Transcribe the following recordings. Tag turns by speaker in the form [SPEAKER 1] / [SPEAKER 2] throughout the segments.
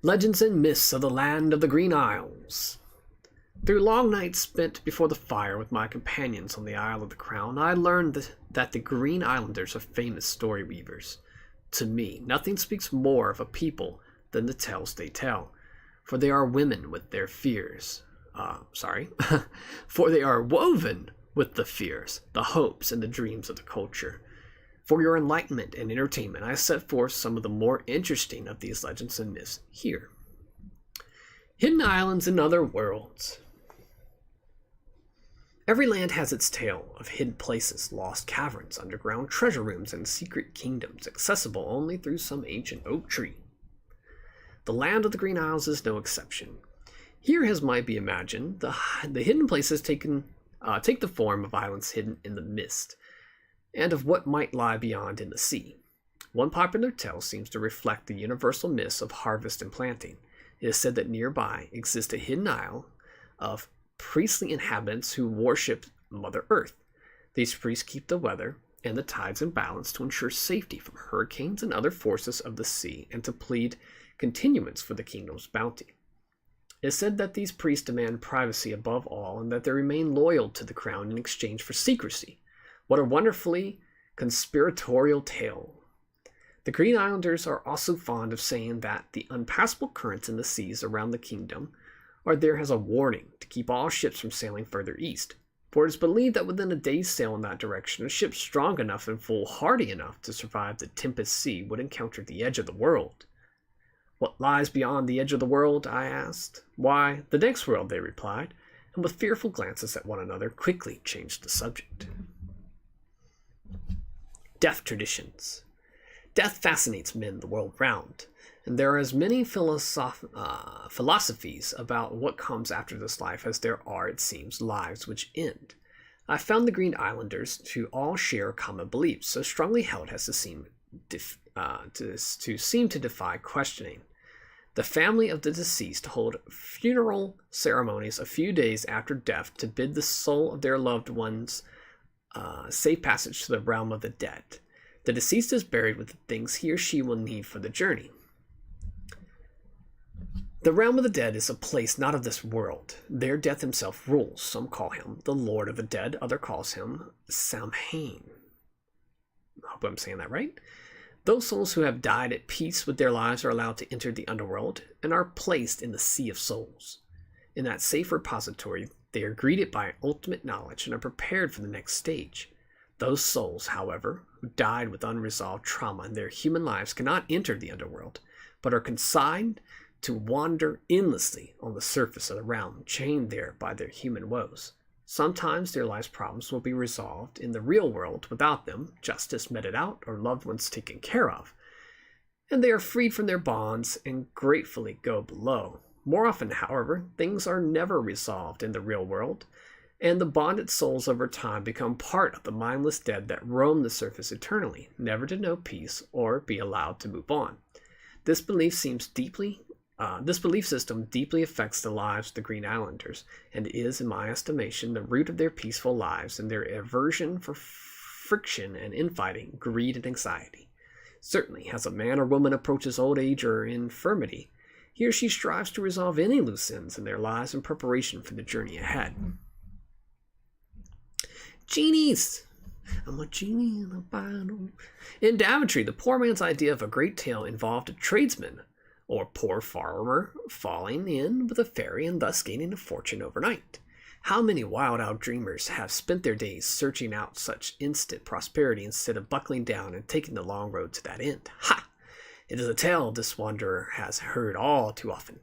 [SPEAKER 1] Legends and myths of the land of the Green Isles. Through long nights spent before the fire with my companions on the Isle of the Crown, I learned that the Green Islanders are famous story weavers. To me, nothing speaks more of a people than the tales they tell, for they are women with their fears. For they are woven with the fears, the hopes, and the dreams of the culture. For your enlightenment and entertainment, I set forth some of the more interesting of these legends and myths here. Hidden islands in other worlds. Every land has its tale of hidden places, lost caverns, underground treasure rooms, and secret kingdoms accessible only through some ancient oak tree. The land of the Green Isles is no exception. Here, as might be imagined, the hidden places take the form of islands hidden in the mist, and of what might lie beyond in the sea. One popular tale seems to reflect the universal myths of harvest and planting. It is said that nearby exists a hidden isle of priestly inhabitants who worship Mother Earth. These priests keep the weather and the tides in balance to ensure safety from hurricanes and other forces of the sea, and to plead continuance for the kingdom's bounty. It is said that these priests demand privacy above all, and that they remain loyal to the crown in exchange for secrecy. What a wonderfully conspiratorial tale. The Green Islanders are also fond of saying that the unpassable currents in the seas around the kingdom are there as a warning to keep all ships from sailing further east, for it is believed that within a day's sail in that direction, a ship strong enough and foolhardy enough to survive the tempest sea would encounter the edge of the world. What lies beyond the edge of the world? I asked. Why, the next world, they replied, and with fearful glances at one another, quickly changed the subject. Death traditions. Death fascinates men the world round, and there are as many philosophies about what comes after this life as there are, it seems, lives which end. I found the Green Islanders to all share common beliefs, so strongly held as to seem to defy questioning. The family of the deceased hold funeral ceremonies a few days after death to bid the soul of their loved ones safe passage to the realm of the dead. The deceased is buried with the things he or she will need for the journey. The realm of the dead is a place not of this world. There death himself rules. Some call him the Lord of the Dead, other calls him Samhain. I hope I'm saying that right. Those souls who have died at peace with their lives are allowed to enter the underworld and are placed in the Sea of Souls. In that safe repository, they are greeted by ultimate knowledge and are prepared for the next stage. Those souls, however, who died with unresolved trauma in their human lives cannot enter the underworld, but are consigned to wander endlessly on the surface of the realm, chained there by their human woes. Sometimes their life's problems will be resolved in the real world without them, justice meted out, or loved ones taken care of, and they are freed from their bonds and gratefully go below. More often, however, things are never resolved in the real world, and the bonded souls over time become part of the mindless dead that roam the surface eternally, never to know peace or be allowed to move on. This belief system deeply affects the lives of the Green Islanders, and is, in my estimation, the root of their peaceful lives and their aversion for friction and infighting, greed and anxiety. Certainly, as a man or woman approaches old age or infirmity, he or she strives to resolve any loose ends in their lives in preparation for the journey ahead. Genies! I'm a genie in a bottle. In Daventry, the poor man's idea of a great tale involved a tradesman or poor farmer falling in with a fairy and thus gaining a fortune overnight. How many wild-eyed dreamers have spent their days searching out such instant prosperity instead of buckling down and taking the long road to that end? Ha! It is a tale this wanderer has heard all too often.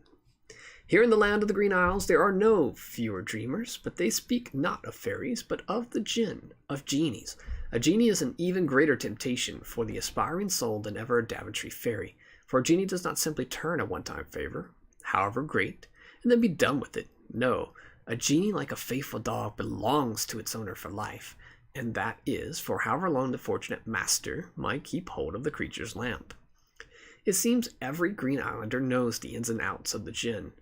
[SPEAKER 1] Here in the land of the Green Isles there are no fewer dreamers, but they speak not of fairies, but of the jinn, of genies. A genie is an even greater temptation for the aspiring soul than ever a Daventry fairy, for a genie does not simply turn a one-time favor, however great, and then be done with it. No, a genie, like a faithful dog, belongs to its owner for life, and that is for however long the fortunate master might keep hold of the creature's lamp. It seems every Green Islander knows the ins and outs of the jinn,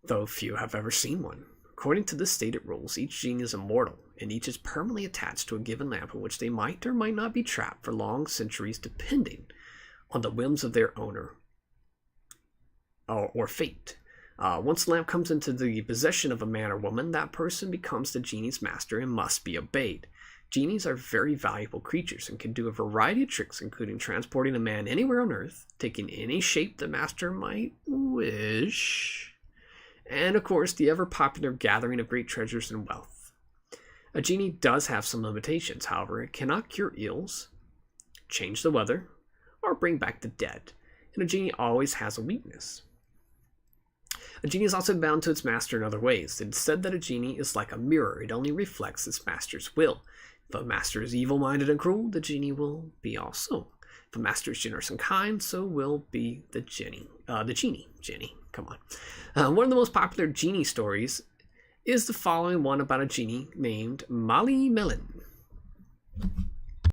[SPEAKER 1] though few have ever seen one. According to the stated rules, each genie is immortal, and each is permanently attached to a given lamp in which they might or might not be trapped for long centuries, depending on the whims of their owner. or fate. Once the lamp comes into the possession of a man or woman, that person becomes the genie's master and must be obeyed. Genies are very valuable creatures and can do a variety of tricks, including transporting a man anywhere on Earth, taking any shape the master might wish, and of course the ever-popular gathering of great treasures and wealth. A genie does have some limitations, however. It cannot cure ills, change the weather, or bring back the dead, and a genie always has a weakness. A genie is also bound to its master in other ways. It is said that a genie is like a mirror. It only reflects its master's will. If a master is evil-minded and cruel, the genie will be also. If a master is generous and kind, so will be the genie. Genie, come on. One of the most popular genie stories is the following one about a genie named Mali Melon.